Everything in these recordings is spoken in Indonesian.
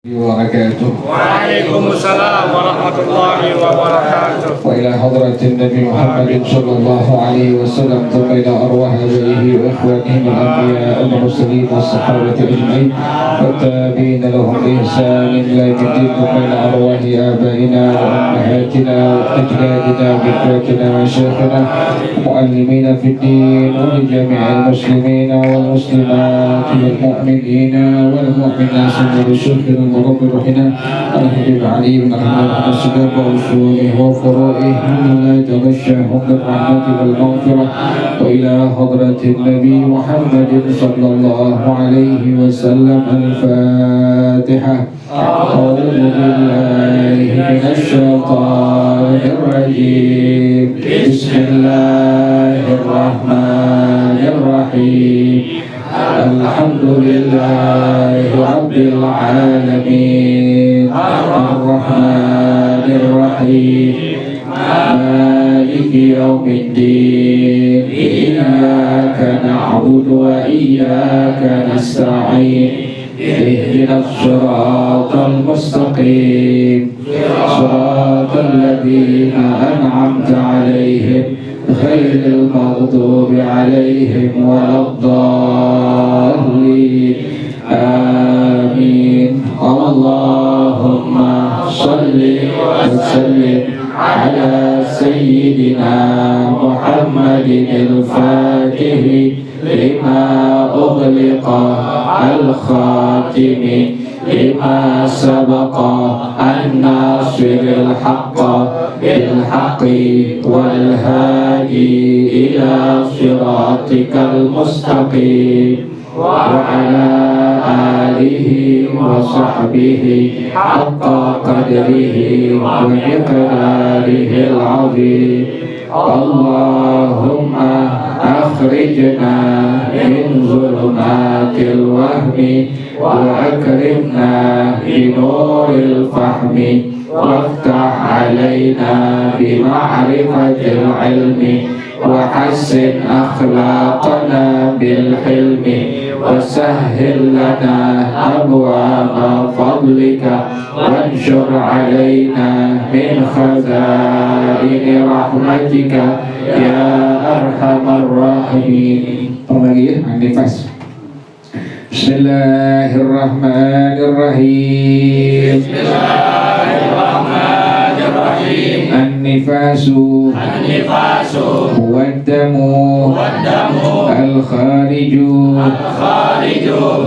وبركاته. وعليكم السلام ورحمة الله وبركاته. وإلى حضرة النبي محمد صلى الله عليه وسلم ثم إلى أرواح آبائه وإخوانه من الأنبياء والمرسلين والصحابة أجمعين والتابعين لهم بإحسان إلى يوم الدين ثم إلى أرواح آبائنا وأمهاتنا وأجدادنا وإخواتنا وشيخنا ومعلمين في الدين ولجميع المسلمين والمسلمات والمؤمنين والمؤمنات وبشكر ورب روحنا الحبيب علي بن رحمه الصدق وأصوله وفروعه لا يتغشاهم بالرحمة والمغفرة. وإلى حضرة النبي محمد صلى الله عليه وسلم الفاتحة. أعوذ بالله من الشيطان الرجيم. بسم الله الرحمن الرحيم. الحمد لله رب العالمين الرحمن الرحيم مالك يوم الدين إياك نعبد وإياك نستعين اهدنا الصراط المستقيم صراط الذين أنعمت عليهم غير المغضوب عليهم ولا الضالين آمين. اللهم صل وسلم على سيدنا محمد الفاتح لما أغلق الخاتم لما سبق الناصر الحق بالحق والهادي إلى صراطك المستقيم وعلى آله وصحبه حق قدره ومقداره العظيم. اللهم أخرجنا من ظلمات الوهم وأكرمنا بنور الفهم وافتح علينا بمعرفة العلم وحسن أخلاقنا بالحلم وسهل لنا أبواب فضلك وانشر علينا من خزائن رحمتك يا أرحم الراحمين. Bismillahirrahmanirrahim. Bismillahirrahmanirrahim. An-nifasu wad-damu al-khariju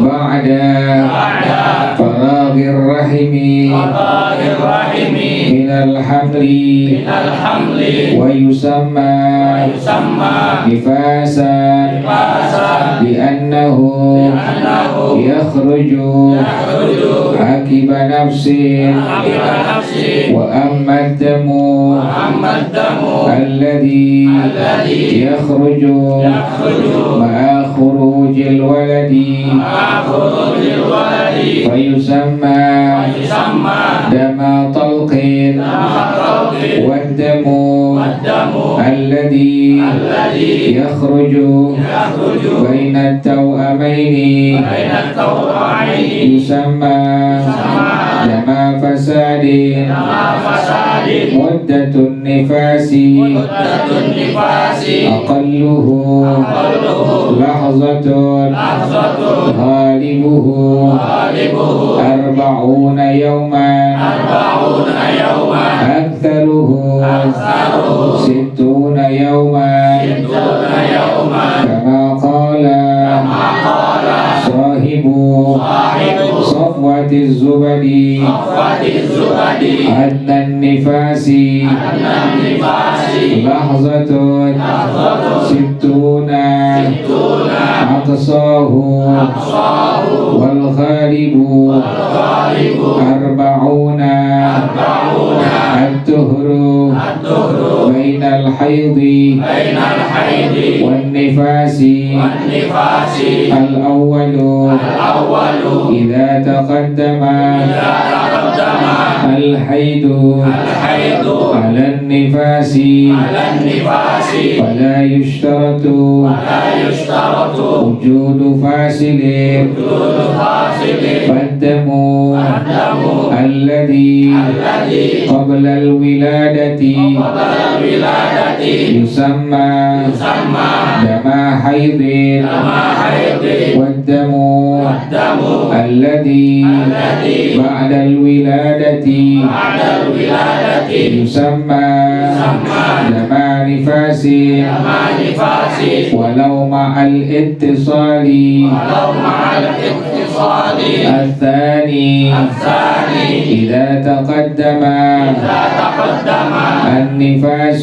ba'da faragir rahimi min al-hamli wa yusamma nifasan li'annahu yakhruju akiba nafsin wa amma ad-damu alladhi yakhruju ma'a khurujil waladi fa yusamma dama talqin wad-damu alladhi yakhruju baina at-tawamaini yusamma dama fasadin muddatun nifasi aqalluhu lahzatun ghalibuhu arba'una yawman aktharuhu sittuna yawman kama qala sahibu safwati zubadi anna nifasi lahzatun sittuna aqsahu wal ghalibu arba'una ad-duhru bainal haidhi wan nifasi al-awwalu idza taqaddama الحيض على النفاس فلا يشترط وجود فاصل فالدم الذي قبل الولادة يسمى دم حيض والدم الذي بعد الولادة يسمى دم نفاس ولو مع الاتصال الثاني إذا تقدم النفاس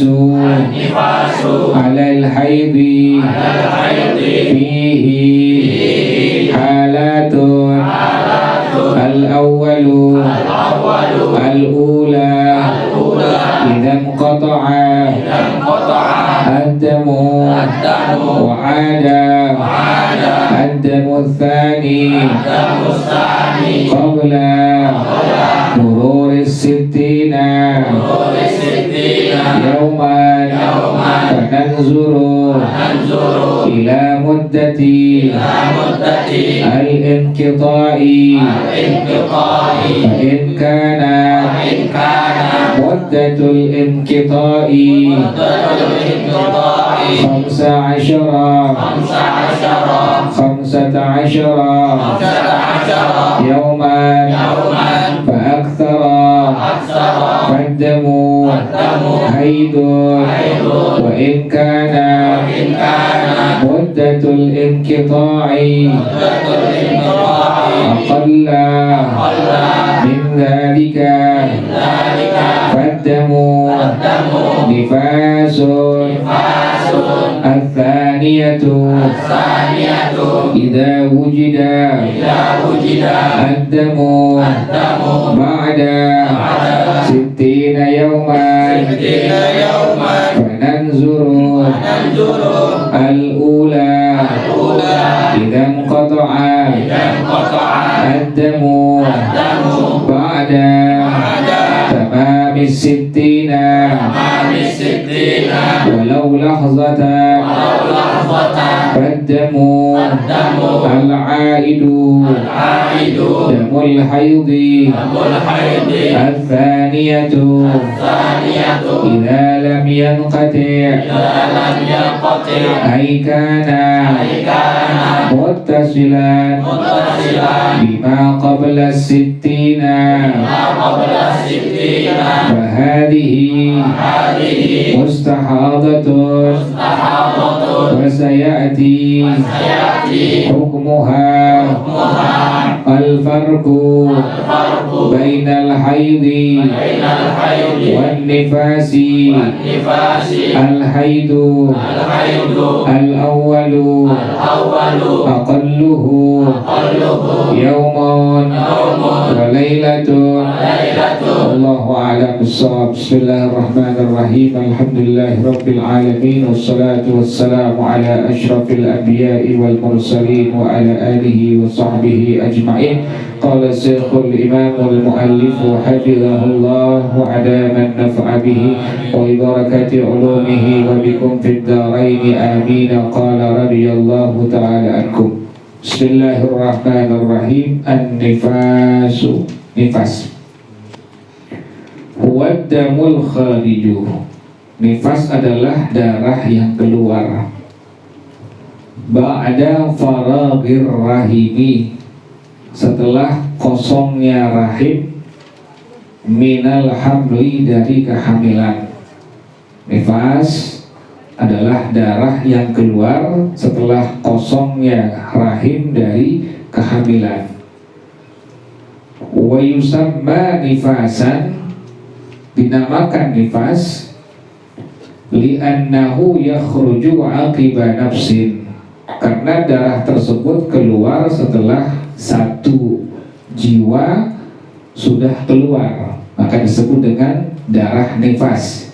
على الحيض فيه حالات الأول الأولى إذا انقطع الدم وعاد الدم الثاني قبل مرور 60 يوما فننظر إلى مدة الانقطاع فإن كان مدة الانقطاع 15 يوما فأكثر فالدم حيض وإن كان مدة الانقطاع أقل من ذلك فالدم نفاس الثانية إذا وجد الدم بعد 60 يوما فننظر الأولى إذا انقطع الدم بعد تمام 60 ولو لحظة فالدم العائد دم الحيض الثانية إذا لم ينقطع أي كان متصلا بما قبل 60 فهذه مستحاضة وسيأتي حكمها الفرق بين الحيض والنفاس الحيض الأول أقله يوم وليلة الله أعلم بالصواب. بسم الله الرحمن الرحيم الحمد لله رب العالمين والصلاة والسلام على أشرف الأنبياء والمرسلين وعلى آله وصحبه أجمعين. قال الشيخ الإمام المؤلف حفظه الله وأدام النفع به وببركة علومه وبكم في الدارين آمين. قال رضي الله تعالى عنكم. بسم الله الرحمن الرحيم. النفاس nifas huwaddamul khariju. Nifas adalah darah yang keluar ba'da faragir rahimi, setelah kosongnya rahim, minal hamli, dari kehamilan. Nifas adalah darah yang keluar setelah kosongnya rahim dari kehamilan. Wa yusamma nifasan, dinamakan nifas, li'annahu yakhruju aqiba nafsin, karena darah tersebut keluar setelah satu jiwa sudah keluar, maka disebut dengan darah nifas.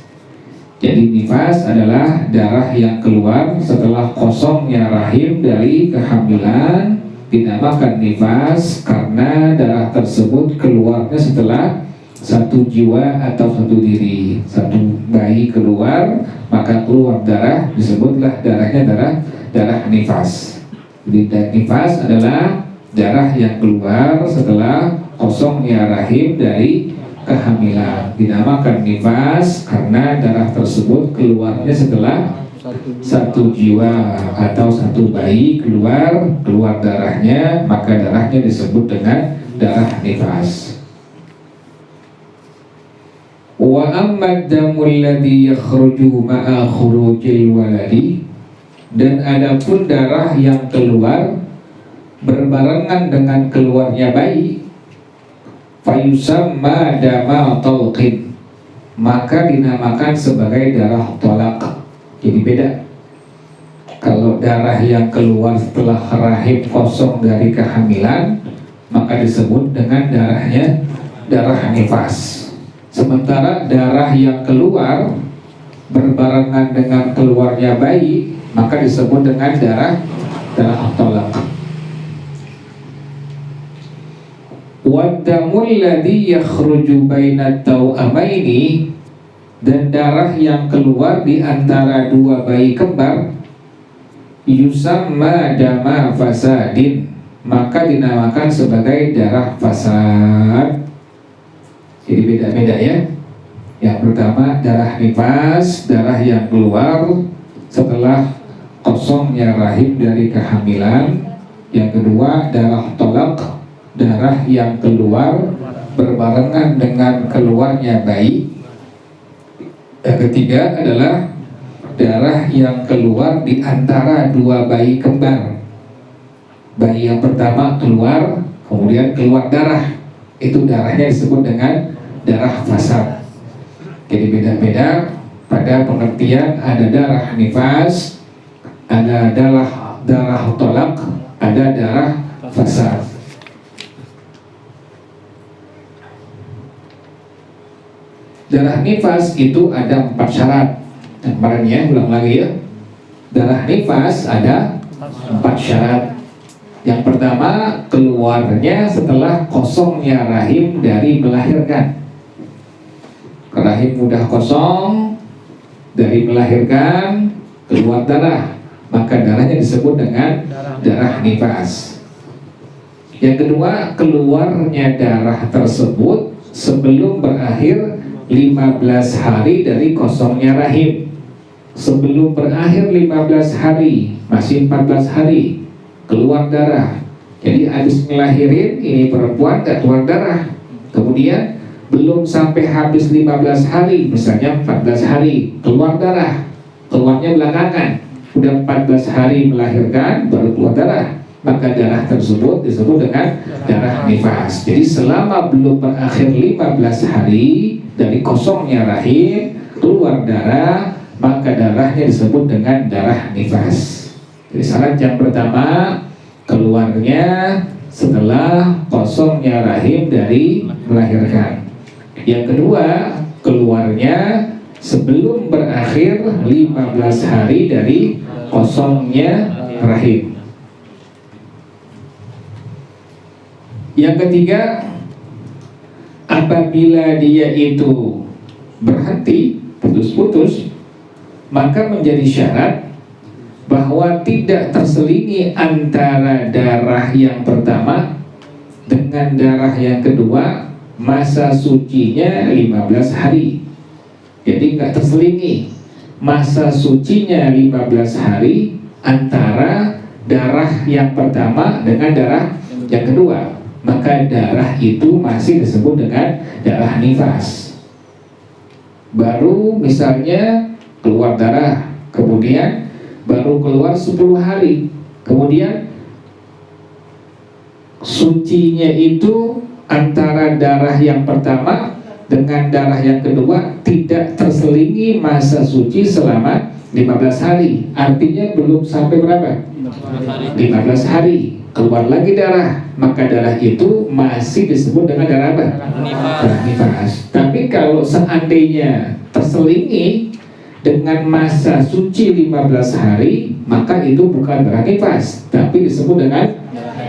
Jadi nifas adalah darah yang keluar setelah kosongnya rahim dari kehamilan, dinamakan nifas karena darah tersebut keluarnya setelah satu jiwa atau satu diri. Satu bayi keluar, maka keluar darah, disebutlah darahnya darah nifas. Jadi nifas adalah darah yang keluar setelah kosongnya rahim dari kehamilan. Dinamakan nifas karena darah tersebut keluarnya setelah satu jiwa atau satu bayi keluar darahnya, maka darahnya disebut dengan darah nifas. Wa amma damul ladzi yakhruju ma'a khurujil waladi, dan adapun darah yang keluar berbarengan dengan keluarnya bayi, fayusamma dama talqin, maka dinamakan sebagai darah tolak. Jadi beda. Kalau darah yang keluar setelah rahim kosong dari kehamilan, maka disebut dengan darah nifas. Sementara darah yang keluar berbarengan dengan keluarnya bayi, maka disebut dengan darah tolak. Waddamul ladzi yakhruju bainat tawamaini, dan darah yang keluar di antara dua bayi kembar, yusamma dama fasadin, maka dinamakan sebagai darah fasad. Jadi beda-beda ya. Yang pertama darah nifas, darah yang keluar setelah kosongnya rahim dari kehamilan. Yang kedua darah tolak, darah yang keluar berbarengan dengan keluarnya bayi. Yang ketiga adalah darah yang keluar di antara dua bayi kembar. Bayi yang pertama keluar, kemudian keluar darah, itu darahnya disebut dengan darah fasad. Jadi beda-beda pada pengertian, ada darah nifas, ada darah tolak, ada darah fasad. Darah nifas itu ada 4 syarat. Yang kemarin ya, ulang lagi ya. Darah nifas ada 4 syarat. Yang pertama, keluarnya setelah kosongnya rahim dari melahirkan. Rahim udah kosong dari melahirkan, keluar darah, maka darahnya disebut dengan darah nifas. Yang kedua, keluarnya darah tersebut sebelum berakhir 15 hari dari kosongnya rahim. Sebelum berakhir 15 hari, masih 14 hari, keluar darah. Jadi habis ngelahirin, ini perempuan gak keluar darah. Kemudian belum sampai habis 15 hari, misalnya 14 hari, keluar darah. Keluarnya belakangan, udah 14 hari melahirkan, baru keluar darah. Maka darah tersebut disebut dengan darah nifas. Jadi selama belum berakhir 15 hari dari kosongnya rahim, keluar darah, maka darahnya disebut dengan darah nifas. Jadi syarat yang pertama, keluarnya setelah kosongnya rahim dari melahirkan. Yang kedua, keluarnya sebelum berakhir 15 hari dari kosongnya rahim. Yang ketiga, apabila dia itu berhenti, putus-putus, maka menjadi syarat bahwa tidak terselingi antara darah yang pertama dengan darah yang kedua, masa sucinya 15 hari. Jadi nggak terselingi masa sucinya 15 hari antara darah yang pertama dengan darah yang kedua, maka darah itu masih disebut dengan darah nifas. Baru misalnya keluar darah, kemudian baru keluar 10 hari, kemudian sucinya itu antara darah yang pertama dengan darah yang kedua tidak terselingi masa suci selama 15 hari. Artinya belum sampai berapa? 15 hari keluar lagi darah, maka darah itu masih disebut dengan darah apa? Darah nifas. Tapi kalau seandainya terselingi dengan masa suci 15 hari, maka itu bukan darah nifas, tapi disebut dengan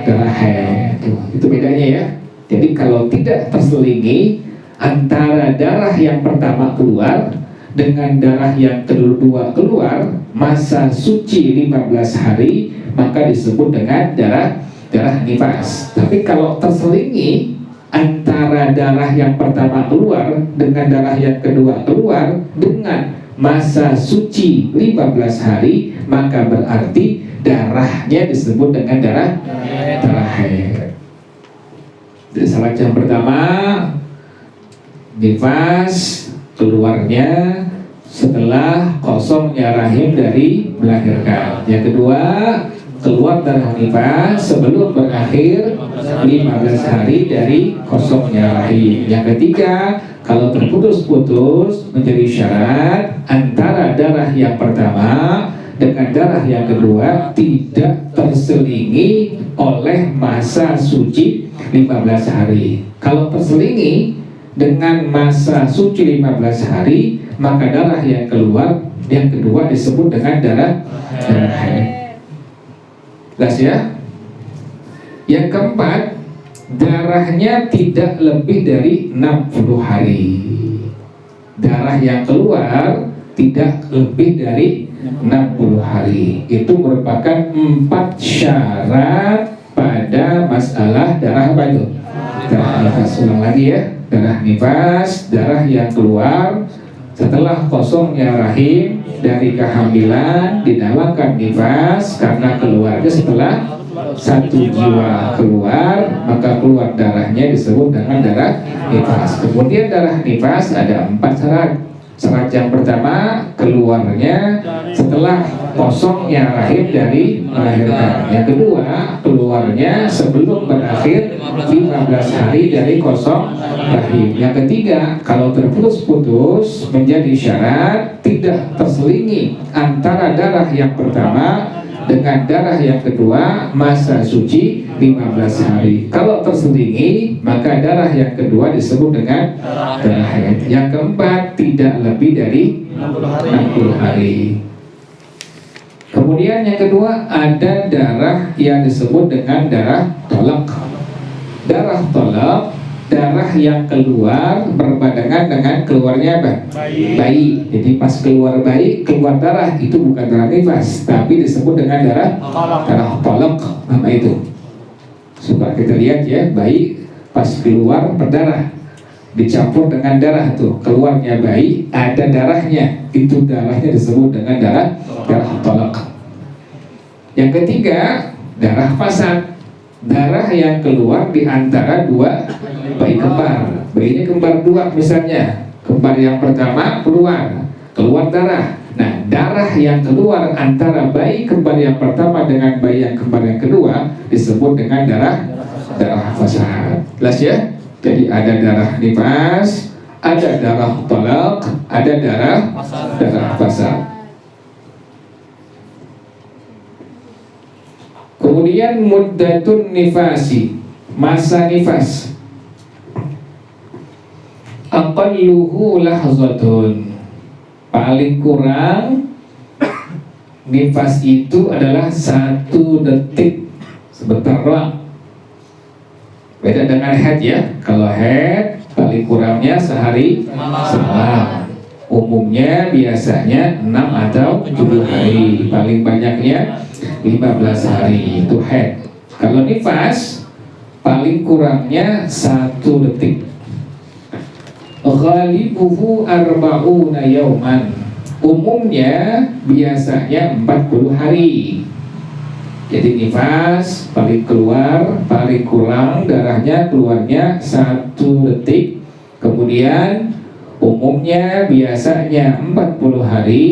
darah haid. Itu bedanya ya. Jadi kalau tidak terselingi antara darah yang pertama keluar dengan darah yang kedua keluar masa suci 15 hari, maka disebut dengan darah nifas. Tapi kalau terselingi antara darah yang pertama keluar dengan darah yang kedua keluar dengan masa suci 15 hari, maka berarti darahnya disebut dengan darah haid. Jadi syarat yang pertama, nifas keluarnya setelah kosongnya rahim dari melahirkan. Yang kedua, keluar darah nifas sebelum berakhir 15 hari dari kosongnya rahim. Yang ketiga, kalau terputus-putus menjadi syarat antara darah yang pertama dengan darah yang kedua tidak terselingi oleh masa suci 15 hari. Kalau terselingi dengan masa suci 15 hari, maka darah yang keluar yang kedua disebut dengan darah haid. Jelas ya? Yang keempat, darahnya tidak lebih dari 60 hari. Darah yang keluar tidak lebih dari 60 hari. Itu merupakan 4 syarat pada masalah darah apa itu? Darah nifas. Ulang lagi ya. Darah nifas, darah yang keluar setelah kosongnya rahim dari kehamilan dinamakan nifas karena keluarnya setelah satu jiwa keluar, maka keluar darahnya disebut dengan darah nifas. Kemudian darah nifas ada 4 syarat. Syarat yang pertama, keluarnya setelah kosongnya rahim dari melahirkan. Yang kedua, keluarnya sebelum berakhir 15 hari dari kosong rahim. Yang ketiga, kalau terputus-putus menjadi syarat tidak terselingi antara darah yang pertama dengan darah yang kedua masa suci 15 hari. Kalau terselingi, maka darah yang kedua disebut dengan darah haid. Yang keempat, tidak lebih dari 60 hari. Kemudian yang kedua, ada darah yang disebut dengan darah tolak. Darah tolak, darah yang keluar berbarengan dengan keluarnya apa? Bayi. Jadi pas keluar bayi, keluar darah itu bukan darah nifas, tapi disebut dengan darah tolak. Nama itu. Suka kita lihat ya, bayi pas keluar berdarah, dicampur dengan darah tuh, keluarnya bayi ada darahnya, itu darahnya disebut dengan darah tolak. Yang ketiga, darah fasad. Darah yang keluar di antara dua bayi kembar. Bayinya kembar dua misalnya, kembar yang pertama keluar darah. Nah, darah yang keluar antara bayi kembar yang pertama dengan bayi yang kembar yang kedua disebut dengan darah fasad. Jelas ya? Jadi ada darah nifas, ada darah tolak, ada darah fasad. Kemudian muddatun nifasi, masa nifas. Aqalluhu lahzatun. Paling kurang nifas itu adalah 1 detik, sebentar doang. Beda dengan haid ya. Kalau haid paling kurangnya sehari semalam. Umumnya biasanya 6 atau 7 hari, paling banyaknya 15 hari itu haid. Kalau nifas paling kurangnya 1 detik. Ghalibuhu arba'una yauman. Umumnya biasanya 40 hari. Jadi nifas paling kurang darahnya keluarnya 1 detik. Kemudian umumnya biasanya 40 hari.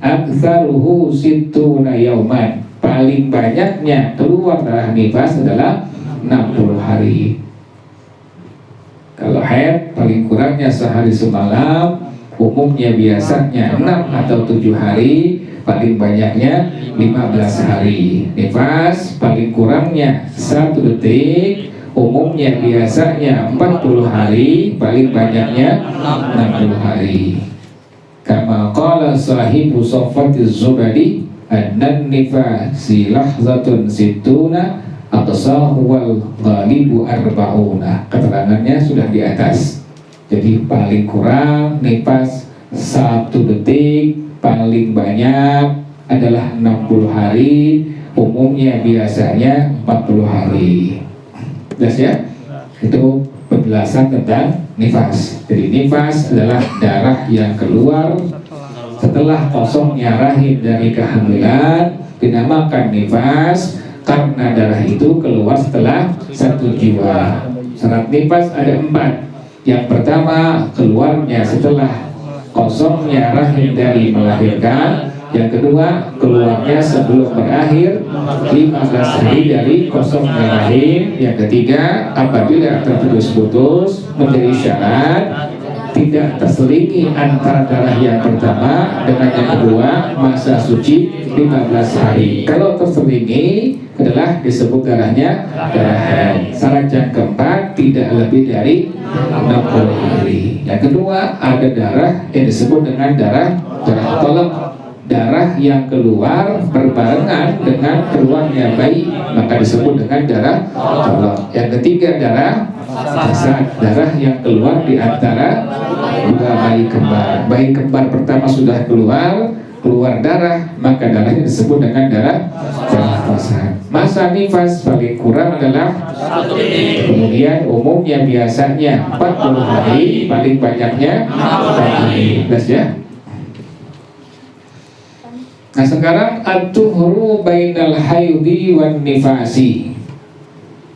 Aktsaruhu sittuna yauman. Paling banyaknya keluar darah nifas adalah 60 hari. Kalau haid paling kurangnya sehari semalam, umumnya biasanya 6 atau 7 hari, paling banyaknya 15 hari. Nifas paling kurangnya 1 detik, umumnya biasanya 40 hari, paling banyaknya 60 hari. Kama qala sahibu Safwatiz Zubadi, annan nifasi lahzatun situna aqsahu wal ghalibu arba'una. Keterangannya sudah di atas. Jadi paling kurang nifas 1 detik, paling banyak adalah 60 hari, umumnya biasanya 40 hari. Jelas ya? Itu penjelasan tentang nifas. Jadi nifas adalah darah yang keluar setelah kosongnya rahim dari kehamilan, dinamakan nifas karena darah itu keluar setelah 1 jiwa. Syarat nifas ada 4. Yang pertama, keluarnya setelah kosongnya rahim dari melahirkan. Yang kedua, keluarnya sebelum berakhir 15 hari dari kosongnya rahim. Yang ketiga, apabila terputus-putus menjadi syarat tidak terselingi antara darah yang pertama dengan yang kedua masa suci 15 hari. Kalau terselingi adalah disebut darahnya darah haid. Syarat yang keempat, tidak lebih dari 60 hari. Yang kedua, ada darah yang disebut dengan darah tolak, darah yang keluar berbarengan dengan keluarnya bayi, maka disebut dengan darah tolak. Yang ketiga, darah fasad, darah yang keluar di antara dua bayi kembar. Bayi kembar pertama sudah keluar darah, maka darahnya disebut dengan darah fasad. Masa nifas paling kurang adalah 1 detik. kemudian umumnya biasanya 40 hari, paling banyaknya 40 hari. Jelas ya? Nah sekarang at-tuhru bainal haidi wan nifasi,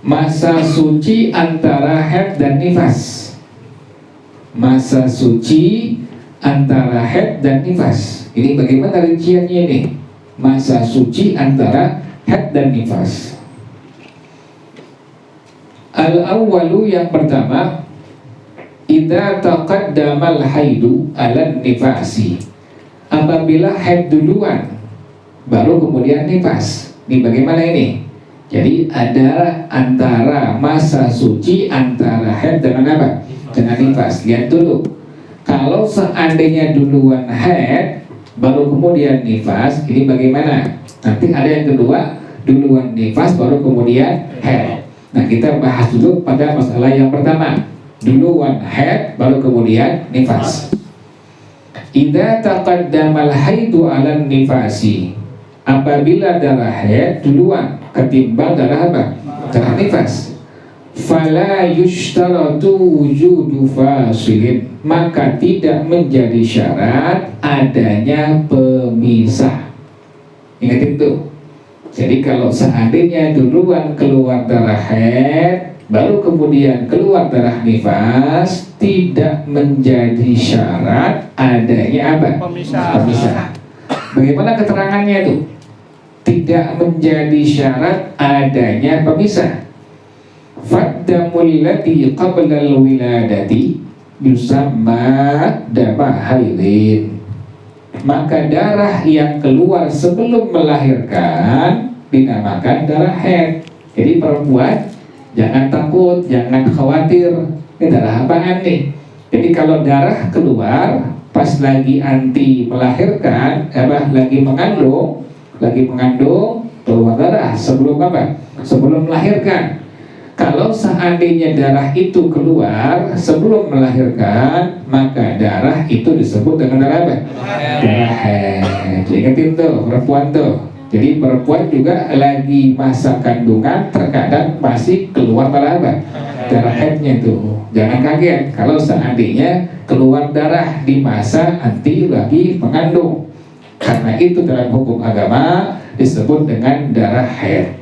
masa suci antara haid dan nifas. Masa suci antara haid dan nifas. Ini bagaimana rinciannya ini? Masa suci antara haid dan nifas. Al-awwalu, yang pertama, idza taqaddamal haidu 'alan nifasi. Apabila haid duluan baru kemudian nifas. Ini bagaimana ini? Jadi ada antara masa suci antara haid dengan apa? Dengan nifas. Lihat dulu. Kalau seandainya duluan haid baru kemudian nifas, ini bagaimana? Nanti ada yang kedua, duluan nifas baru kemudian haid. Nah kita bahas dulu pada masalah yang pertama, duluan haid baru kemudian nifas. Idza taqaddamal haidu 'alan nifasi, apabila darah haid duluan ketimbang darah apa? Darah nifas. Fala yushtaratu wujudu fasilin, maka tidak menjadi syarat adanya pemisah. Ingat itu. Jadi kalau seandainya duluan keluar darah haid baru kemudian keluar darah nifas, tidak menjadi syarat adanya apa? Pemisah. Bagaimana keterangannya itu? Tidak menjadi syarat adanya pemisah. Faddamul ladzi qabla al-wiladati yusamma dama haidin. Maka darah yang keluar sebelum melahirkan dinamakan darah haid. Jadi perempuan jangan takut, jangan khawatir. Ini darah apaan nih? Jadi kalau darah keluar pas lagi anti melahirkan, lagi mengandung keluar darah sebelum apa? Sebelum melahirkan. Kalau seandainya darah itu keluar sebelum melahirkan, maka darah itu disebut dengan darah apa? Darah haid. Ingatin tuh perempuan tuh. Jadi perempuan juga lagi masa kandungan terkadang masih keluar darah apa? Darah haidnya tuh. Jangan kaget kalau seandainya keluar darah di masa anti lagi mengandung. Karena itu dalam hukum agama disebut dengan darah haid.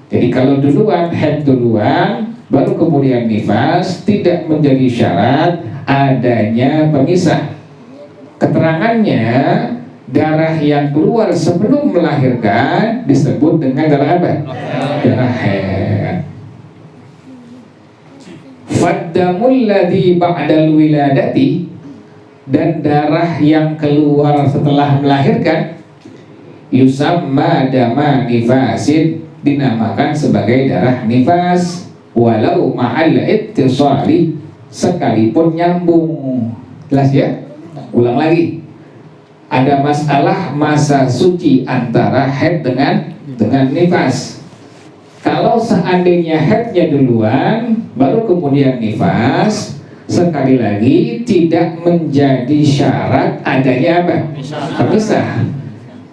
Jadi kalau duluan haid duluan baru kemudian nifas, tidak menjadi syarat adanya pemisah. Keterangannya, darah yang keluar sebelum melahirkan disebut dengan darah apa? Darah haid. Faddamul ladzi ba'dal wiladati, dan darah yang keluar setelah melahirkan yusamma dama nifasin, dinamakan sebagai darah nifas, walau ma'al ittisali, sekalipun nyambung. Jelas ya? Ulang lagi. Ada masalah masa suci antara haid dengan nifas. Kalau seandainya haidnya duluan baru kemudian nifas, sekali lagi tidak menjadi syarat adanya apa? Pemisah.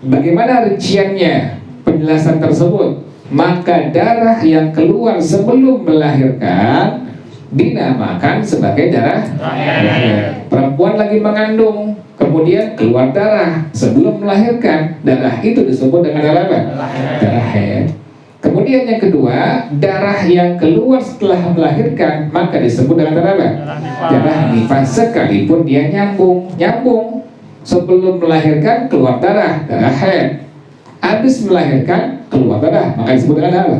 Bagaimana rinciannya penjelasan tersebut? Maka darah yang keluar sebelum melahirkan dinamakan sebagai darah haid. Perempuan lagi mengandung, kemudian keluar darah sebelum melahirkan, darah itu disebut dengan darah apa? Darah haid. Kemudian yang kedua, darah yang keluar setelah melahirkan maka disebut dengan darah apa? Darah nifas, sekalipun dia nyambung. Sebelum melahirkan keluar darah haid. Habis melahirkan keluar darah, maka disebut dengan apa?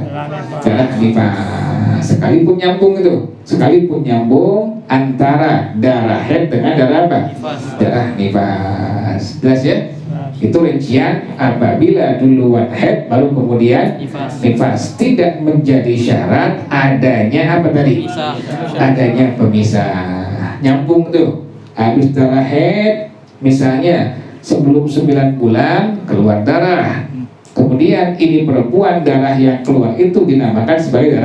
Darah nifas. Sekalipun nyambung antara darah haid dengan darah apa? Darah nifas. Jelas ya? Itu rincian apabila duluan haid baru kemudian nifas. Tidak menjadi syarat adanya apa tadi? Adanya pemisah. Nyambung tuh. Habis darah haid, misalnya sebelum 9 bulan keluar darah. Kemudian ini perempuan, darah yang keluar itu dinamakan sebagai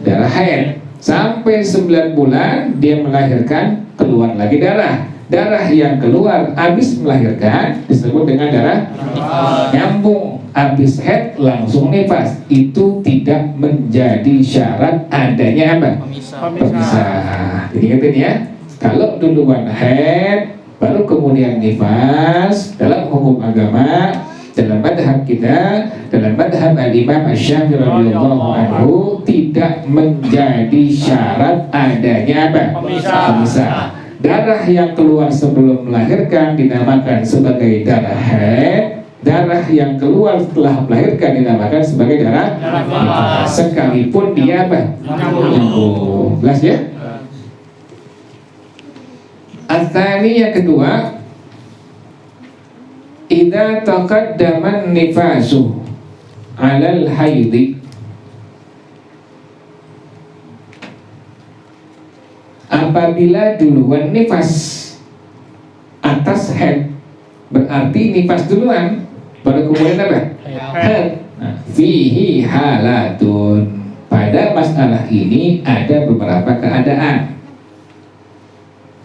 darah haid. Sampai 9 bulan dia melahirkan, keluar lagi darah. Darah yang keluar habis melahirkan disebut dengan darah nyambung. Habis haid langsung nifas. Itu tidak menjadi syarat adanya apa? Pemisah. Jadi ingat ya, kalau duluan haid baru kemudian nifas, dalam hukum agama, dalam madhab kita, dalam madhab al-Imam Asy-Syafi'i radhiyallahu anhu, tidak menjadi syarat adanya apa? Pemisah. Darah yang keluar sebelum melahirkan dinamakan sebagai darah haid. Darah yang keluar setelah melahirkan dinamakan sebagai darah nifas. Sekalipun dia apa? Nyambung. Jelas ya? Al-Thani yang kedua, idza taqaddama nifasu 'alal haidi, apabila duluan nifas atas haid, berarti nifas duluan baru kemudian apa? Haid. Fihi halatun, pada masalah ini ada beberapa keadaan.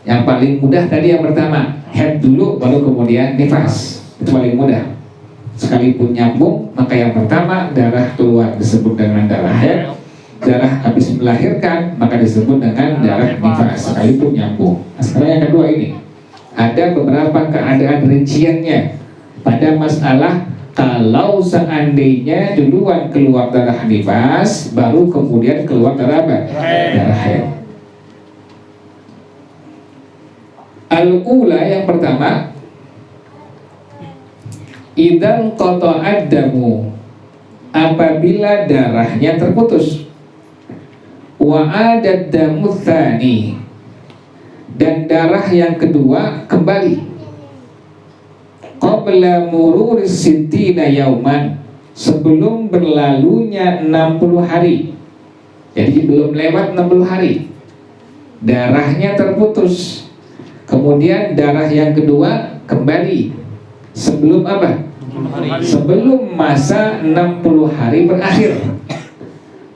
Yang paling mudah tadi yang pertama, haid dulu baru kemudian nifas. Itu paling mudah. Sekalipun nyambung, maka yang pertama darah keluar disebut dengan darah haid. Darah habis melahirkan maka disebut dengan darah nifas, sekalipun nyambung. Nah, sekarang yang kedua ini, ada beberapa keadaan rinciannya pada masalah kalau seandainya duluan keluar darah nifas baru kemudian keluar darah apa? Darah haid. Al-ula yang pertama, idzan qata'ad damu, apabila darahnya terputus. Wa adad damu tsani, dan darah yang kedua kembali. Qabla mururis sittina yauman, sebelum berlalunya 60 hari. Jadi belum lewat 60 hari, darahnya terputus. Kemudian darah yang kedua kembali. Sebelum apa? Sebelum masa 60 hari berakhir.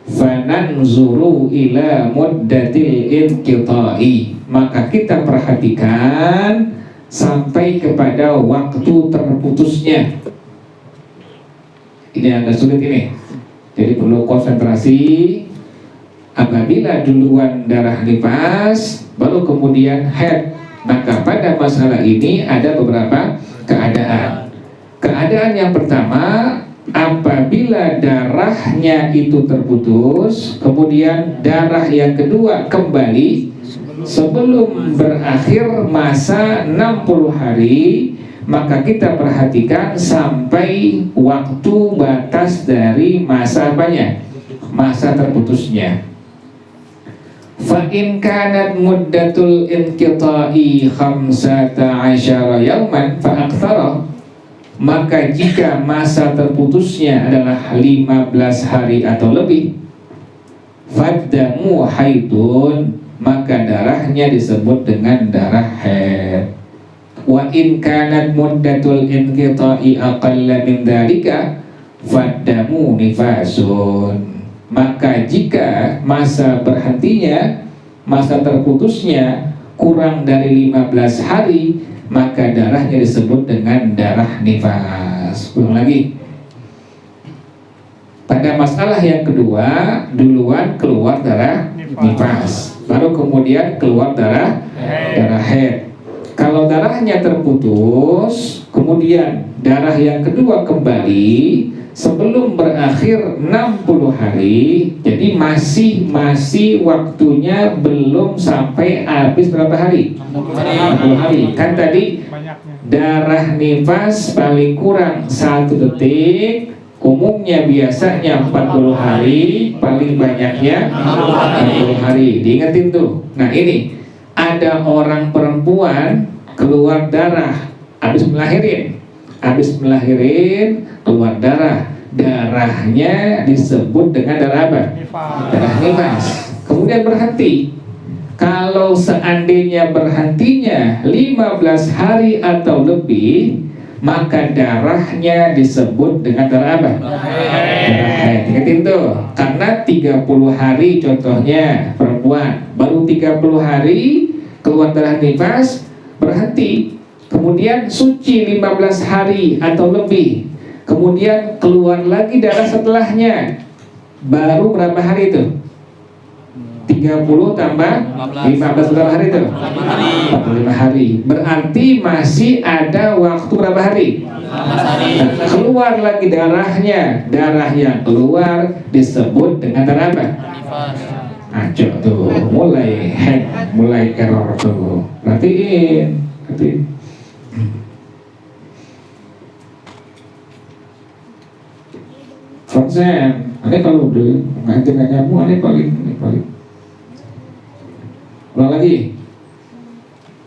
Fananzuru ila muddatil inqita'i, maka kita perhatikan sampai kepada waktu terputusnya. Ini agak sulit ini, jadi perlu konsentrasi. Apabila duluan darah nifas baru kemudian haid, maka pada masalah ini ada beberapa keadaan. Keadaan yang pertama, apabila darahnya itu terputus, kemudian darah yang kedua kembali sebelum berakhir masa 60 hari, maka kita perhatikan sampai waktu batas dari masa apanya? Masa terputusnya. Fa in kanat muddatul inqita'i 15 yauman fa aktsara, maka jika masa terputusnya adalah 15 hari atau lebih, faddamu haidun, maka darahnya disebut dengan darah haid. Wa in kanat muddatul inqita'i aqalla min dzalika faddamu nifasun, maka jika masa berhentinya masa terputusnya kurang dari 15 hari, maka darahnya disebut dengan darah nifas. Ulang lagi. Pada masalah yang kedua, duluan keluar darah nifas, baru kemudian keluar darah haid. Kalau darahnya terputus, kemudian darah yang kedua kembali sebelum berakhir 60 hari, jadi masih waktunya belum sampai habis berapa hari? 60 hari. Kan tadi darah nifas paling kurang 1 detik, umumnya biasanya 40 hari, paling banyaknya 60 hari. Diingetin tuh. Nah ini ada orang perempuan keluar darah habis melahirin keluar darahnya disebut dengan darah apa? Darah nifas. Kemudian berhenti. Kalau seandainya berhentinya 15 hari atau lebih, maka darahnya disebut dengan darah apa? Darah haid. Ingatin tuh, karena 30 hari contohnya perempuan, baru 30 hari keluar darah nifas, berhenti, kemudian suci 15 hari atau lebih, kemudian keluar lagi darah setelahnya, baru berapa hari itu? 30 tambah 15 berapa hari itu? 45 hari. Berarti masih ada waktu berapa hari? Keluar lagi darahnya. Darah yang keluar disebut dengan darah apa? Aco tuh, mulai hack, mulai error tuh. Perhatiin. Konsen, ini kalau udah ngajar nyamuk, ini paling. Ulang lagi.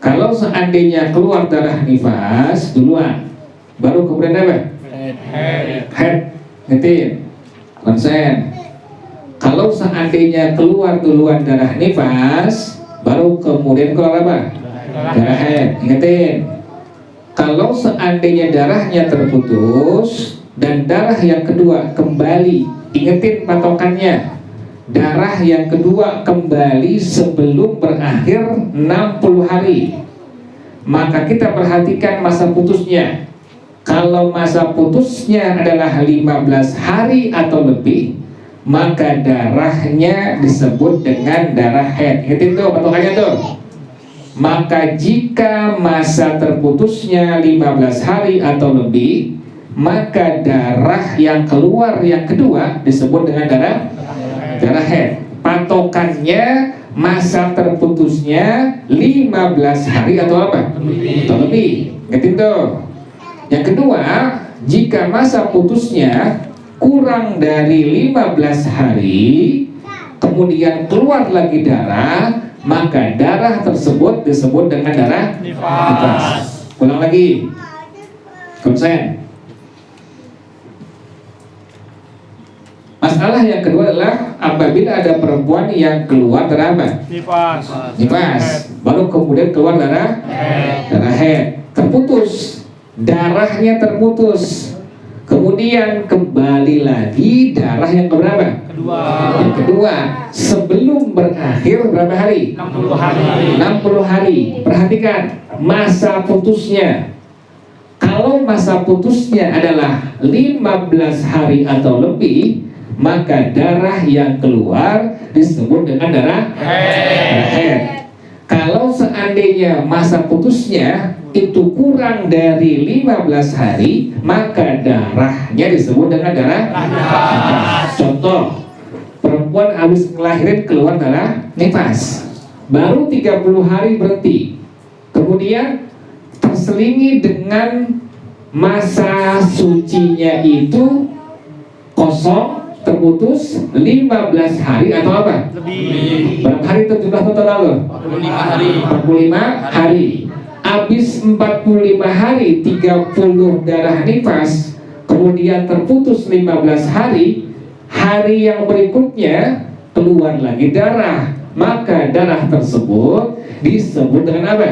Kalau seandainya keluar darah nifas duluan, baru kemudian apa? Head. Ngetin. Konsen. Kalau seandainya keluar duluan darah nifas, baru kemudian keluar apa? Darah haid. Ingetin. Kalau seandainya darahnya terputus dan darah yang kedua kembali, ingetin patokannya. Darah yang kedua kembali sebelum berakhir 60 hari. Maka kita perhatikan masa putusnya. Kalau masa putusnya adalah 15 hari atau lebih, maka darahnya disebut dengan darah haid. Ingetin tuh patokannya tuh. Maka jika masa terputusnya 15 hari atau lebih, maka darah yang keluar yang kedua disebut dengan darah haid. Patokannya masa terputusnya 15 hari atau apa? Atau lebih. Ingetin tuh. Yang kedua, jika masa putusnya kurang dari 15 hari, kemudian keluar lagi darah, maka darah tersebut disebut dengan darah nifas. Ulang lagi. Konsen. Masalah yang kedua adalah apabila ada perempuan yang keluar darah apa? Nifas. Baru kemudian keluar darah haid. Terputus. Darahnya terputus. Kemudian kembali lagi darah yang keberapa? Yang kedua. Sebelum berakhir berapa hari? 60 hari. Perhatikan masa putusnya. Kalau masa putusnya adalah 15 hari atau lebih, maka darah yang keluar disebut dengan darah haid. Kalau seandainya masa putusnya itu kurang dari 15 hari, maka darahnya disebut dengan darah nifas. Contoh, perempuan habis ngelahirin keluar darah nifas, baru 30 hari berhenti, kemudian terselingi dengan masa sucinya itu kosong, terputus 15 hari atau apa? Lebih. Berapa hari itu jumlah total lalu? 45 hari. Habis 45 hari 30 darah nifas, kemudian terputus 15 hari, hari yang berikutnya keluar lagi darah, maka darah tersebut disebut dengan apa?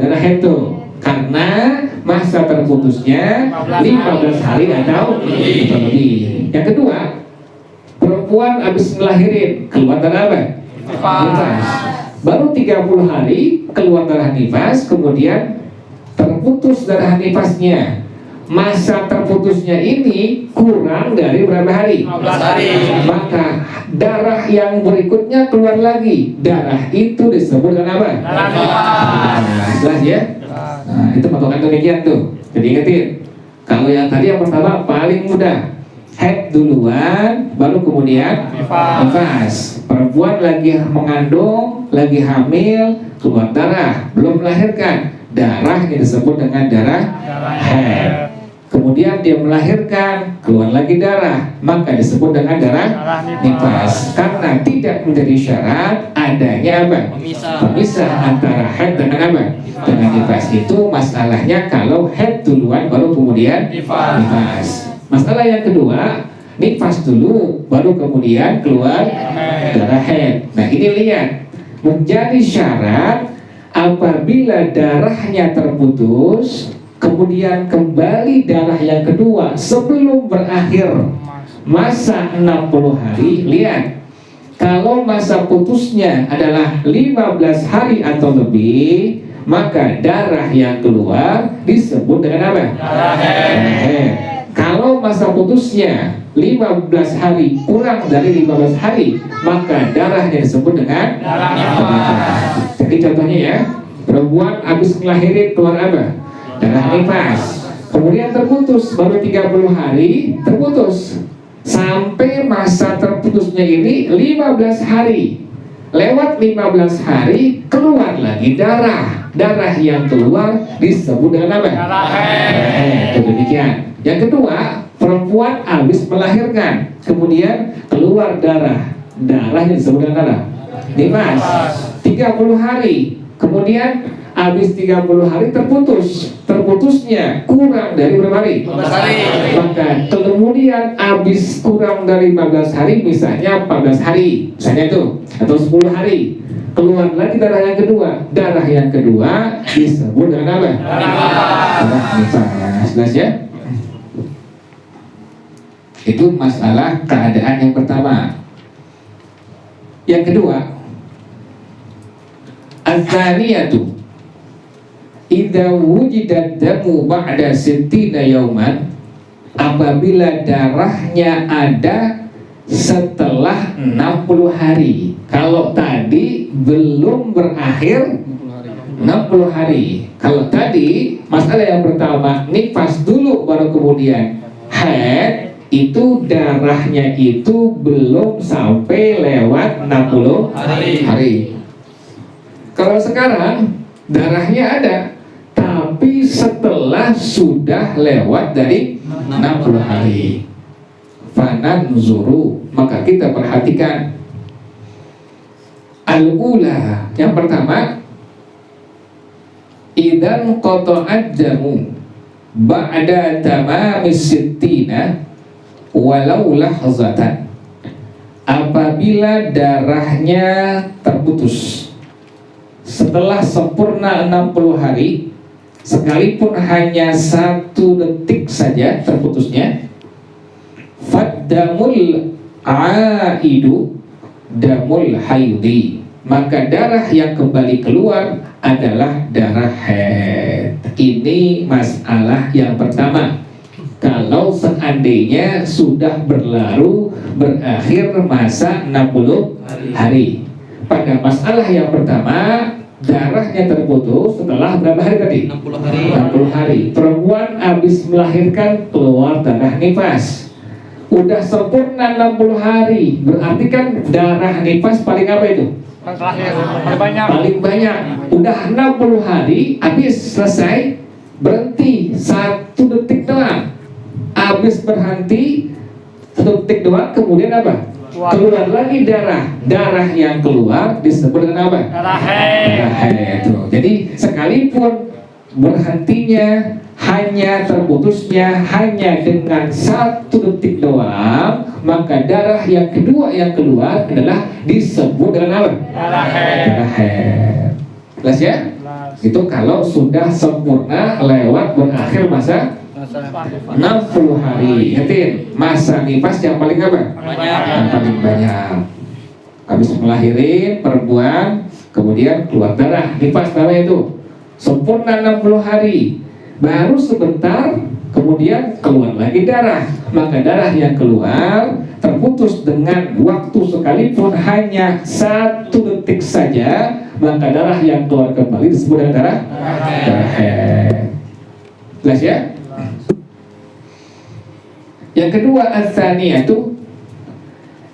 Darah haid itu. Karena masa terputusnya 15 hari atau lebih. Yang kedua, perempuan habis ngelahirin keluar darah apa? nifas. Baru 30 hari keluar darah nifas, kemudian terputus darah nifasnya. Masa terputusnya ini kurang dari berapa hari? 15 hari. Maka darah yang berikutnya keluar lagi. Darah itu disebut dengan apa? Darah nifas. Jelas ya? Nah, itu patokan demikian tuh. Jadi ingetin. Kalau yang tadi yang pertama paling mudah. Head duluan, baru kemudian nifas. Perempuan lagi mengandung, lagi hamil, keluar darah, belum melahirkan. Darah yang disebut dengan darah head. Kemudian dia melahirkan, keluar lagi darah, maka disebut dengan darah nifas. Karena tidak menjadi syarat adanya apa? Pemisah antara head dengan apa? Dengan nifas. Itu masalahnya kalau head duluan baru kemudian nifas. Masalah yang kedua, nifas dulu baru kemudian keluar darah head. Nah ini lihat, menjadi syarat apabila darahnya terputus, kemudian kembali darah yang kedua sebelum berakhir masa 60 hari. Lihat, kalau masa putusnya adalah 15 hari atau lebih, maka darah yang keluar disebut dengan apa? Darah head. Kalau masa putusnya 15 hari kurang dari 15 hari, maka darahnya disebut dengan darah nifas. Jadi contohnya ya, perempuan habis ngelahirin keluar apa? Darah nifas. Kemudian terputus, baru 30 hari terputus. Sampai masa terputusnya ini 15 hari. Lewat 15 hari keluar lagi darah. Darah yang keluar disebut dengan apa? Darah head. Itu demikian. Yang kedua, perempuan habis melahirkan, kemudian keluar darah. Darah yang disebut dengan darah nifas. 30 hari. Kemudian habis 30 hari terputus. Terputusnya kurang dari berapa hari? 15 hari. Maka kemudian habis kurang dari 15 hari, misalnya 14 hari, misalnya itu, atau 10 hari, keluar lagi darah yang kedua. Darah yang kedua disebut dengan apa? Darah nifas. Jelas ya? Itu masalah keadaan yang pertama. Yang kedua, az-zaniyatu idza wujida damu ba'da sittina yauman, apabila darahnya ada setelah 60 hari. Kalau tadi belum berakhir 60 hari. Kalau tadi masalah yang pertama nifas dulu baru kemudian haid, itu darahnya itu belum sampai lewat 60 hari. Kalau sekarang darahnya ada, tapi setelah sudah lewat dari 60 hari. Fananzuru, maka kita perhatikan. Al-ula, yang pertama, idan qata'ad damu ba'da tamamis sittina walau lahzatan, apabila darahnya terputus setelah sempurna 60 hari, sekalipun hanya 1 detik saja terputusnya, faddamul aidu damul haidi, maka darah yang kembali keluar adalah darah haid. Ini masalah yang pertama. Kalau seandainya sudah berlalu berakhir masa 60 hari. Pada masalah yang pertama, darahnya terputus setelah berapa hari tadi? 60 hari. 60 hari. Perempuan habis melahirkan keluar darah nifas. Udah sempurna 60 hari. Berarti kan darah nifas paling apa itu? Paling banyak. Paling banyak. Udah 60 hari habis selesai, berhenti 1 detik doang. Habis berhenti 1 detik doang, kemudian apa? Keluar lagi darah. Darah yang keluar disebut dengan apa? Darah haid. Darah haid. Jadi sekalipun berhentinya hanya terputusnya hanya dengan 1 detik doang, maka darah yang kedua yang keluar adalah disebut dengan apa? Darah haid. Darah haid. Jelas ya? Itu kalau sudah sempurna lewat berakhir masa 60 hari. Ingatin, masa nifas yang paling apa? Banyak. Yang paling banyak. Habis melahirin perempuan, kemudian keluar darah, nifas namanya itu. Sempurna 60 hari, baru sebentar kemudian keluar lagi darah. Maka darah yang keluar terputus dengan waktu sekalipun hanya 1 detik saja, maka darah yang keluar kembali disebut dengan darah haid. Jelas ya? Yang kedua, ats-tsaniyatu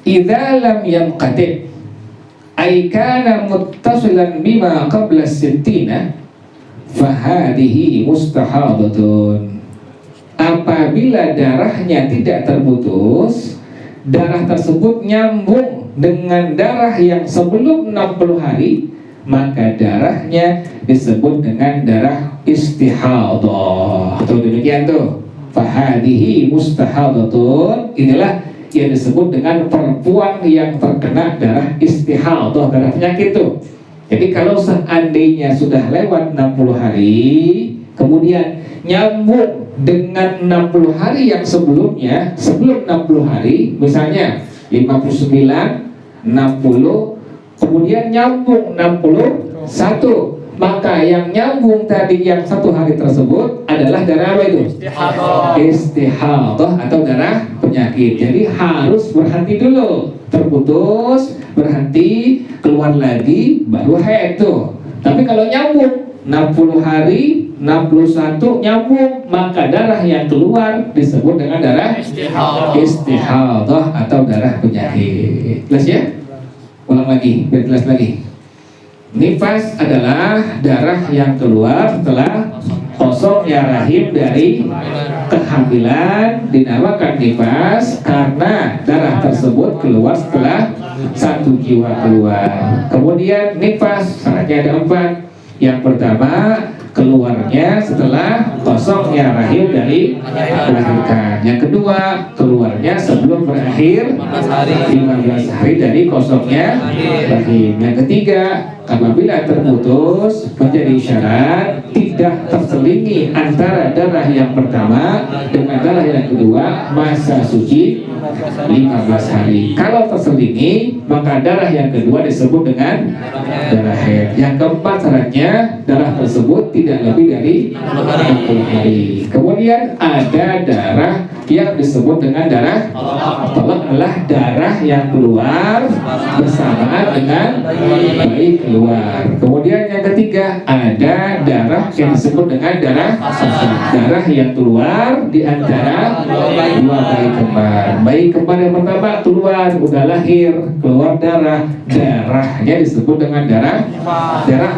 idza lam yanqati' ay kana muttasilan bima qabla as-sittina fahadihi mustahadatun. Apabila darahnya tidak terputus, darah tersebut nyambung dengan darah yang sebelum 60 hari, maka darahnya disebut dengan darah istihadah. Tuh demikian tuh. Fahadihi mustahadatun, inilah yang disebut dengan perempuan yang terkena darah istihadah, darah penyakit tuh. Jadi kalau seandainya sudah lewat 60 hari, kemudian nyambung dengan 60 hari yang sebelumnya, sebelum 60 hari, misalnya 59, 60, kemudian nyambung 61, maka yang nyambung tadi yang 1 hari tersebut adalah darah apa itu? Istihadah atau darah penyakit. Jadi harus berhenti dulu, terputus, berhenti, keluar lagi, baru haid tuh. Tapi kalau nyambung 60 hari, 61 nyambung, maka darah yang keluar disebut dengan darah istihadah atau darah penyakit. Jelas ya? Ulang lagi, biar jelas lagi. Nifas adalah darah yang keluar setelah kosongnya rahim dari kehamilan, dinamakan nifas karena darah tersebut keluar setelah 1 jiwa keluar. Kemudian nifas syaratnya ada 4. Yang pertama, keluarnya setelah kosongnya rahim dari melahirkan. Yang kedua, keluarnya sebelum berakhir 15 hari dari kosongnya rahim. Yang ketiga, apabila terputus menjadi syarat tidak terselingi antara darah yang pertama dengan darah yang kedua masa suci 15 hari. Kalau terselingi, maka darah yang kedua disebut dengan darah haid. Yang keempat syaratnya, darah tersebut tidak lebih dari 60 hari. Kemudian ada darah yang disebut dengan darah tolak, adalah darah yang keluar bersamaan dengan bayi keluar. Kemudian yang ketiga, ada darah yang disebut dengan darah fasad, darah yang keluar di antara 2 bayi kembar. Bayi kembar yang pertama keluar, udah lahir, keluar darah, darahnya disebut dengan darah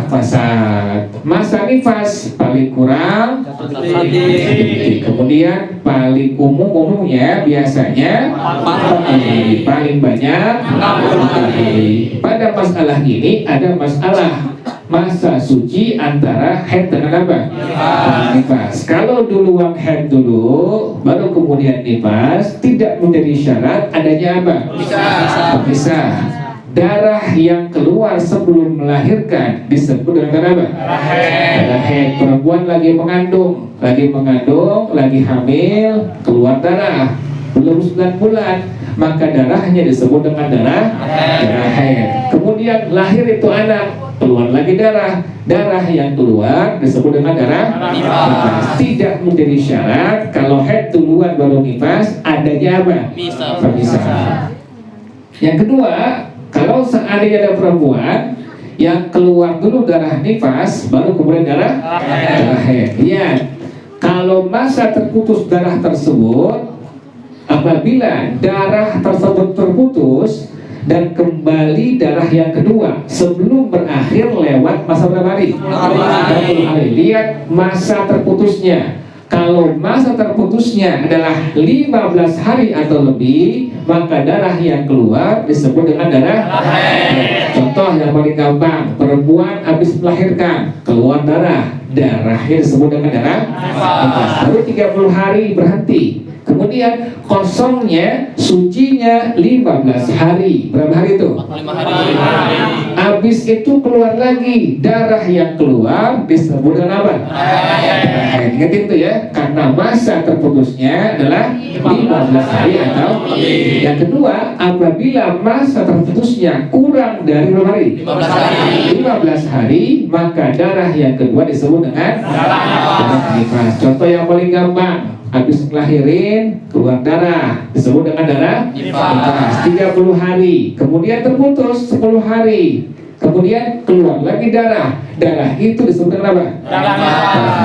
fasad. Masa nifas paling kurang 1 detik. Kemudian paling umumnya biasanya 40 hari, paling banyak 60 hari. Pada masalah ini ada masalah masa suci antara haid dengan apa? Nifas. Kalau duluan haid dulu, baru kemudian nifas, tidak menjadi syarat adanya apa? Bisa. Darah yang keluar sebelum melahirkan disebut dengan darah apa? Darah haid. Perempuan lagi mengandung, lagi hamil, keluar darah, belum 9 bulan, maka darahnya disebut dengan darah haid. Kemudian lahir itu anak, keluar lagi darah yang keluar disebut dengan darah nifas. Tidak menjadi syarat kalau haid duluan baru nifas, adanya apa? Bisa. Yang kedua, kalau seandainya ada perempuan yang keluar dulu darah nifas, baru kemudian darah haid. Lihat, kalau masa terputus darah tersebut, apabila darah tersebut terputus dan kembali darah yang kedua sebelum berakhir lewat masa berapa hari? 60 hari. Lihat masa terputusnya. Kalau masa terputusnya adalah 15 hari atau lebih, maka darah yang keluar disebut dengan darah haid. Contoh yang paling gampang, perempuan habis melahirkan, keluar darahnya disebut dengan darah nifas. Baru 30 hari berhenti, Kemudian kosongnya, sucinya 15 hari. Berapa hari itu? 5 hari. Habis itu keluar lagi. Darah yang keluar disebut dengan apa? Ingat itu ya. Karena masa terputusnya adalah 15 hari atau yang kedua, apabila masa terputusnya kurang dari berapa hari? 15 hari. 15 hari, maka darah yang kedua disebut dengan darah nifas. Contoh yang paling gampang, habis ngelahirin keluar darah disebut dengan darah nifas. 30 hari, kemudian terputus 10 hari, kemudian keluar lagi darah itu disebut dengan apa? Darah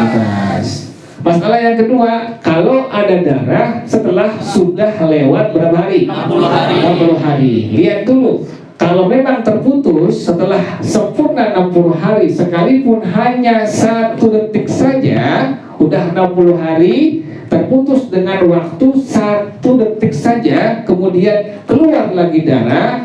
nifas. Masalah yang kedua, kalau ada darah setelah sudah lewat berapa hari? 60 hari. Lihat dulu, kalau memang terputus setelah sempurna 60 hari, sekalipun hanya 1 detik saja, udah 60 hari, terputus dengan waktu 1 detik saja, kemudian keluar lagi darah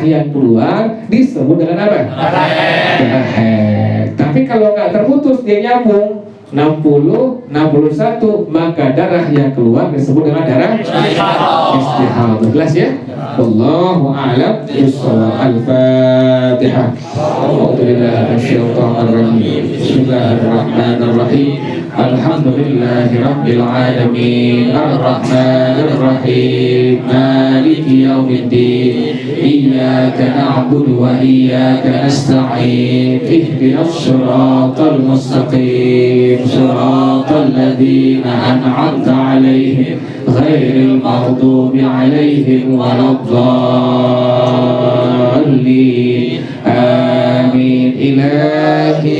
yang keluar disebut dengan apa? Darah haid. Tapi kalau nggak terputus, dia nyambung 60, 61, maka darah yang keluar disebut dengan darah istihadah. Jelas ya? Wallahu a'lam bishawab. Al-Fatihah. A'udzubillahi minasyaitonir rajim. Bismillahirrahmanirrahim. Alhamdulillahirabbil alamin. Arrahmanir rahim. Maliki yaumiddin. Iyyaka na'budu wa iyyaka nasta'in. Ihdinas siratal mustaqim. Siratal ladzina an'amta 'alaihim ghairil maghdubi 'alaihim waladdallin. Amin. Ilahi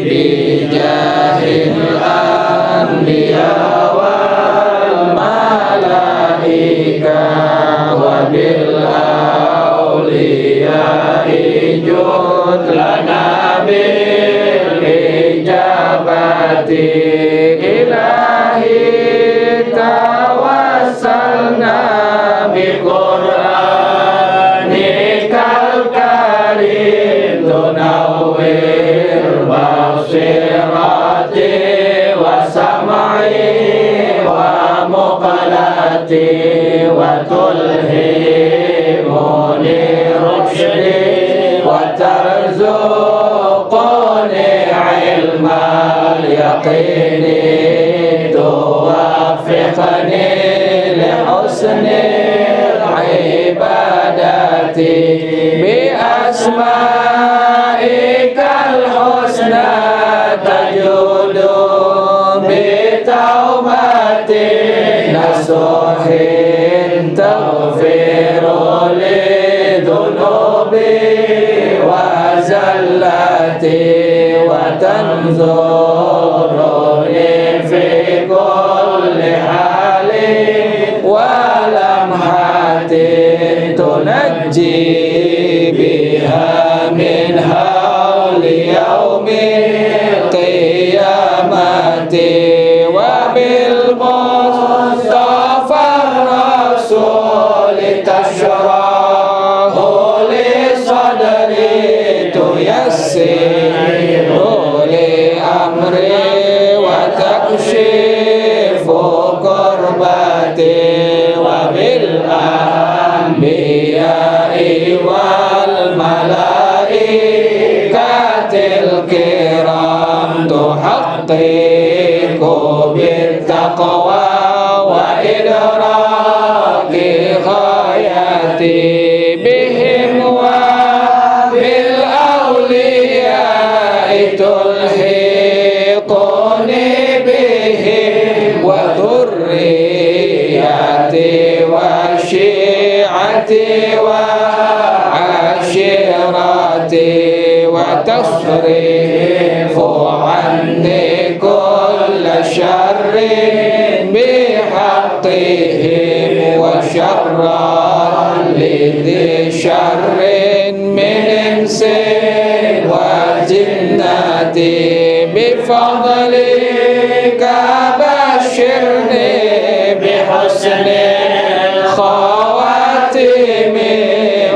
bijahil anbiya wal malaika wa bil awliya ijud lana bil ijabati. Ilahi tawassalna bi Qur'anikal karim tunawwir basirati wa sam'i wa muqalati wa tulhimuni rushdi wa tarzuquni ilmal yaqini tuwaffiqni li husnil ibadati bi asma'ikal husna tajudu bi taubati nasuhin taghfiru li dhunubi wa zallati wa tanzuruni fi kulli halin wa lamhatin tunajji biha min hawli yaumil qiyamati wa bil mustafa rasul tashrahu li sadri tuyassiru li amri wa takshifu kurbati wa bil anbiya'i wal malaikatil kiram tuhaqqiqu bit taqwa wa idraki ghayati bihim wa bil awliya'i tulhiquni bihim wa dhurriyyati wa syi'ati wa ashirati wa tasrifu anni kulla syarrin bihaqqihim wa syarran lidhi syarrin min insin wa jinnati bifadlika bashirni bihusnil khawatimi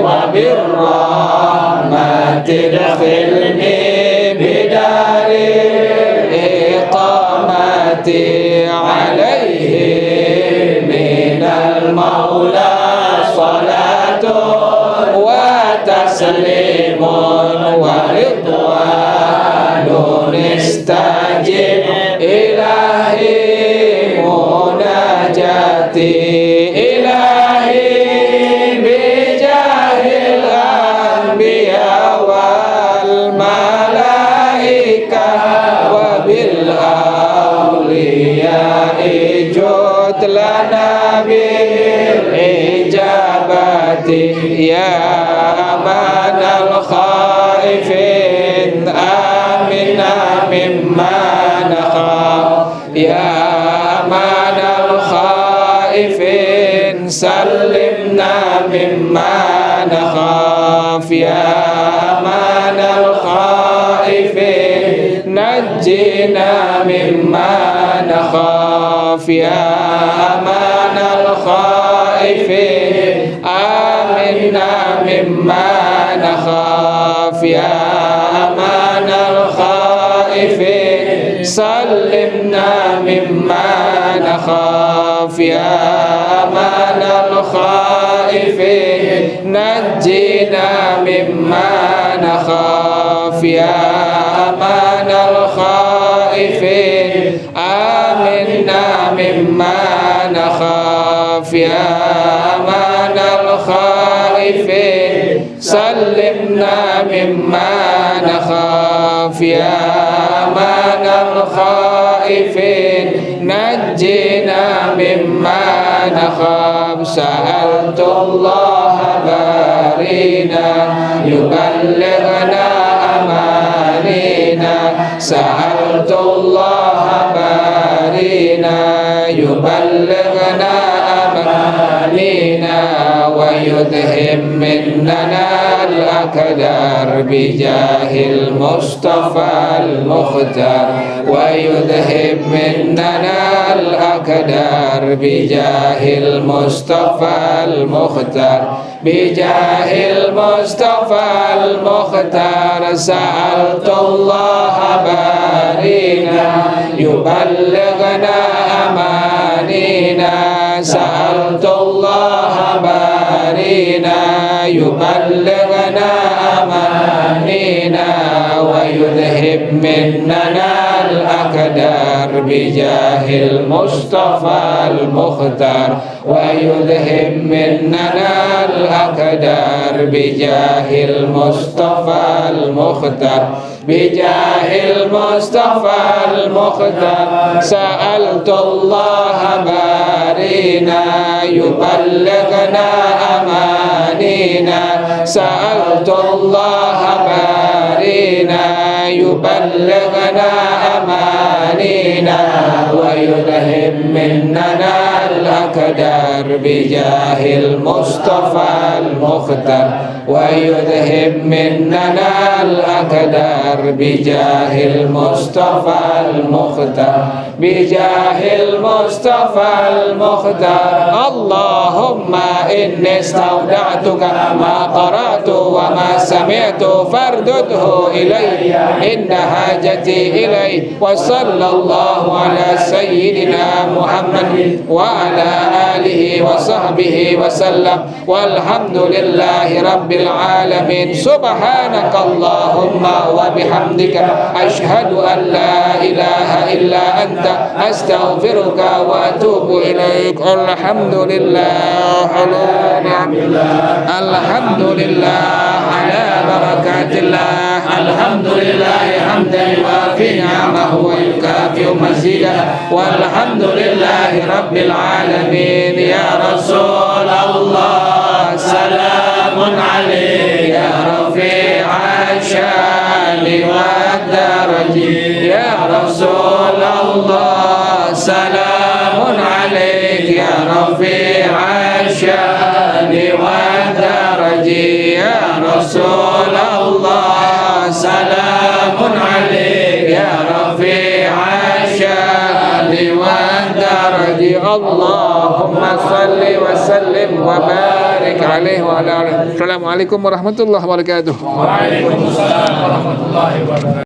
wa birrahmati dakhilni bidaril iqamati alaihim istajib ilahi munajati ilahi bijahil anbiya wal malaika wa bil awliya ijud lana bil ijabati ya amanal khaifin amina mimma nakhaf ya amanal khaifin salimna mimma nakhaf ya amanal khaifin najjina mimma nakhaf ya amanal khaifin aminna mimma nakhaf ya amanal khaifin salimna mimma nakhaf ya amanal khaifin najjina mimma nakhaf ya amanal khaifin aminna mimma nakhaf ya amanal khaifin salimna mimma nakhaf ya amanal khaifin najjina mimma nakhaf sa'altullah barina yuballighna amanina sa'altullah barina yuballighna amanina wa yudhim minnana al-akdar bijahil mustafa al-mukhtar wa yudhim minnana al-akdar bijahil mustafa al-mukhtar bijahil mustafa al-mukhtar sa'altullah barina yuballighna amanina sa'altullah barina yuballighna amanina wa yudhib minnana al-akdar bijahil mustafa al-mukhtar wa yudhib minnana al-akdar bijahil mustafa al-mukhtar bijahil mustafa al-mukhtar sa'altullah barina yuballighna amanina sa'altullah barina yuballighna amanina wa yudhib minnana al-akdar bijahil mustafa al-mukhtar wa yudhib minnana al-akdar bijahil mustafa al-mukhtar bijahil mustafa al-mukhtar Allahumma inni istawda'tuka ma qara'tu wa ma sami'tu fardudhu ilayya inna hajati ilayhi wa sallallahu ala sayyidina Muhammad wa ala alihi wa sahbihi wa sallam walhamdulillahi rabbil alamin subhanakallahumma wa bihamdika ashhadu an la ilaha illa anta astaghfiruka wa atubu ilaik alhamdulillah ala ni'amillah alhamdulillah ala barakatillah alhamdulillah hamdan yuafi ni'amahu wa yukafi mazidah walhamdulillahi rabbil alamin ya Rasulullah salamun alayka ya rafi'a syani wa daraji ya Rasulullah salamun alayka ya rafi'a syani wa daraji ya Rasulullah salamun alayka ya rafi'a syani wa daraji Allahumma salli wa sallim wa barik alaihi wa ala alihi. Assalamualaikum warahmatullahi wabarakatuh. Waalaikumsalam warahmatullahi wabarakatuh.